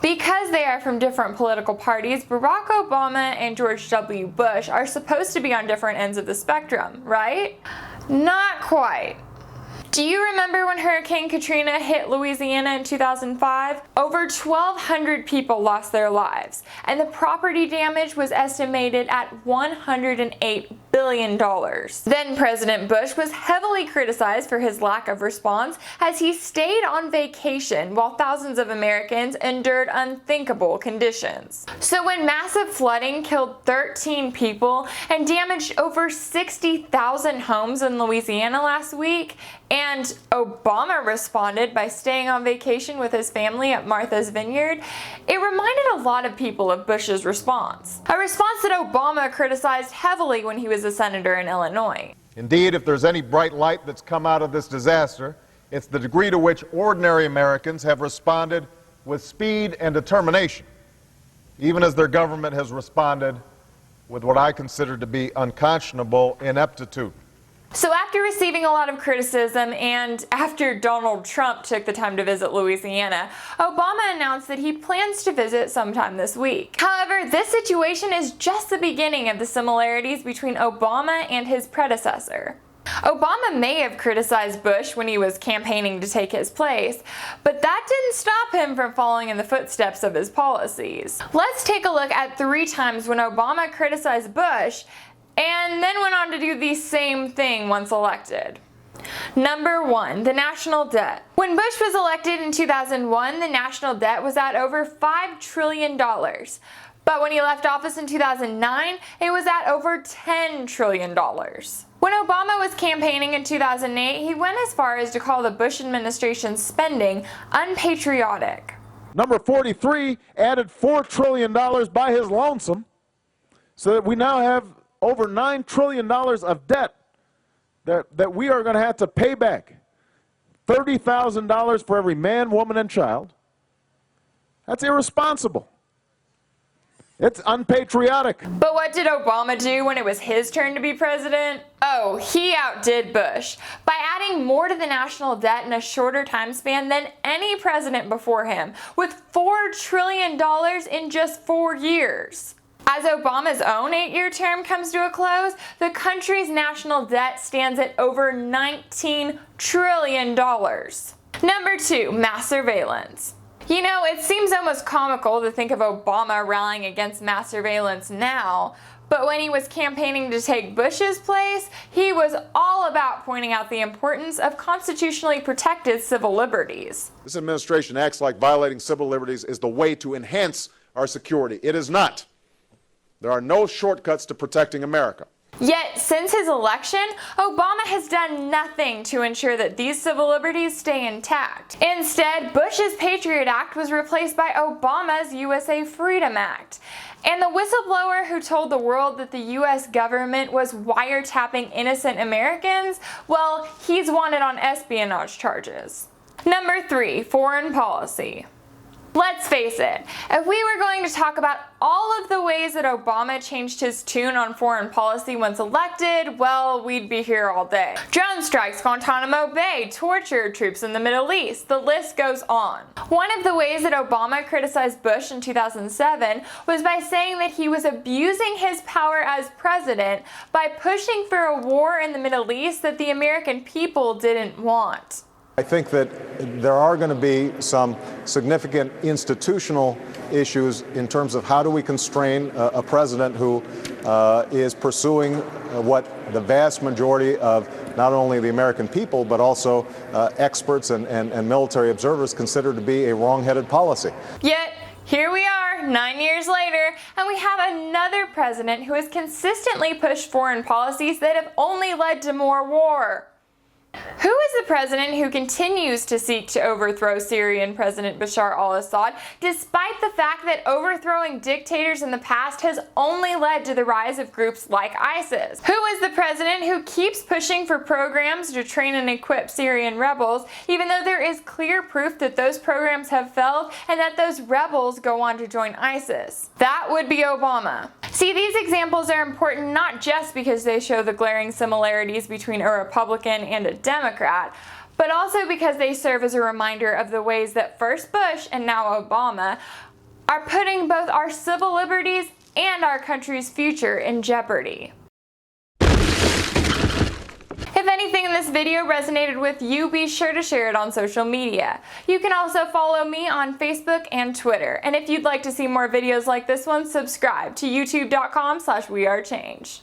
Because they are from different political parties, Barack Obama and George W. Bush are supposed to be on different ends of the spectrum, right? Not quite. Do you remember when Hurricane Katrina hit Louisiana in 2005? Over 1,200 people lost their lives, and the property damage was estimated at $108 billion. Then President Bush was heavily criticized for his lack of response as he stayed on vacation while thousands of Americans endured unthinkable conditions. So when massive flooding killed 13 people and damaged over 60,000 homes in Louisiana last week, and Obama responded by staying on vacation with his family at Martha's Vineyard, it reminded a lot of people of Bush's response. A response that Obama criticized heavily when he was a senator in Illinois. Indeed, if there's any bright light that's come out of this disaster, it's the degree to which ordinary Americans have responded with speed and determination, even as their government has responded with what I consider to be unconscionable ineptitude. So after receiving a lot of criticism and after Donald Trump took the time to visit Louisiana, Obama announced that he plans to visit sometime this week. However, this situation is just the beginning of the similarities between Obama and his predecessor. Obama may have criticized Bush when he was campaigning to take his place, but that didn't stop him from following in the footsteps of his policies. Let's take a look at 3 times when Obama criticized Bush and then went on to do the same thing once elected. Number 1, the national debt. When Bush was elected in 2001, the national debt was at over $5 trillion. But when he left office in 2009, it was at over $10 trillion. When Obama was campaigning in 2008, he went as far as to call the Bush administration's spending unpatriotic. Number 43 added $4 trillion by his lonesome, so that we now have over $9 trillion of debt that we are going to have to pay back. $30,000 for every man, woman, and child. That's irresponsible. It's unpatriotic. But what did Obama do when it was his turn to be president? Oh, he outdid Bush by adding more to the national debt in a shorter time span than any president before him, with $4 trillion in just 4 years. As Obama's own 8-year term comes to a close, the country's national debt stands at over $19 trillion. Number 2, mass surveillance. You know, it seems almost comical to think of Obama rallying against mass surveillance now, but when he was campaigning to take Bush's place, he was all about pointing out the importance of constitutionally protected civil liberties. This administration acts like violating civil liberties is the way to enhance our security. It is not. There are no shortcuts to protecting America. Yet, since his election, Obama has done nothing to ensure that these civil liberties stay intact. Instead, Bush's Patriot Act was replaced by Obama's USA Freedom Act. And the whistleblower who told the world that the US government was wiretapping innocent Americans, well, he's wanted on espionage charges. Number 3, foreign policy. Let's face it, if we were going to talk about all of the ways that Obama changed his tune on foreign policy once elected, well, we'd be here all day. Drone strikes, Guantanamo Bay, torture, troops in the Middle East, the list goes on. One of the ways that Obama criticized Bush in 2007 was by saying that he was abusing his power as president by pushing for a war in the Middle East that the American people didn't want. I think that there are going to be some significant institutional issues in terms of how do we constrain a president who is pursuing what the vast majority of not only the American people but also experts and military observers consider to be a wrong-headed policy. Yet, here we are, 9 years later, and we have another president who has consistently pushed foreign policies that have only led to more war. Who is the president who continues to seek to overthrow Syrian President Bashar al-Assad, despite the fact that overthrowing dictators in the past has only led to the rise of groups like ISIS? Who is the president who keeps pushing for programs to train and equip Syrian rebels, even though there is clear proof that those programs have failed and that those rebels go on to join ISIS? That would be Obama. See, these examples are important not just because they show the glaring similarities between a Republican and a Democrat, but also because they serve as a reminder of the ways that first Bush and now Obama are putting both our civil liberties and our country's future in jeopardy. If anything in this video resonated with you, be sure to share it on social media. You can also follow me on Facebook and Twitter. And if you'd like to see more videos like this one, subscribe to youtube.com/WeAreChange.